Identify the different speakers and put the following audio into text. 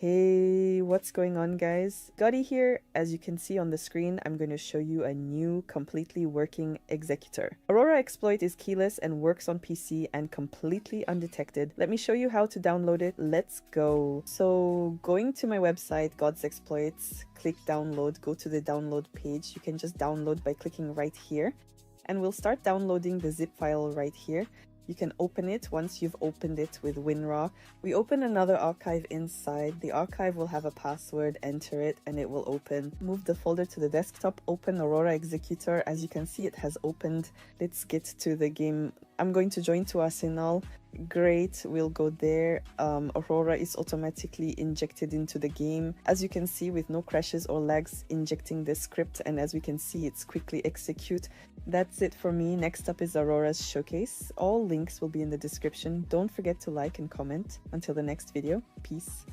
Speaker 1: Hey, what's going on, guys? Gotti here. As you can see on the screen, I'm going to show you a new completely working executor. Aurora exploit is keyless and works on PC and completely undetected. Let me show you how to download it. Let's go. So going to my website, God's Exploits, click download, go to the download page. You can just download by clicking right here, and we'll start downloading the zip file right here. You can open it once you've opened it with WinRAR. We open another archive inside. The archive will have a password, enter it, and it will open. Move the folder to the desktop, open Aurora Executor. As you can see, it has opened. Let's get to the game. I'm going to join to Arsenal. Great, we'll go there. Aurora is automatically injected into the game. As you can see, with no crashes or lags, injecting the script, and as we can see, it's quickly execute. That's it for me. Next up is Aurora's showcase. All links will be in the description. Don't forget to like and comment. Until the next video, peace.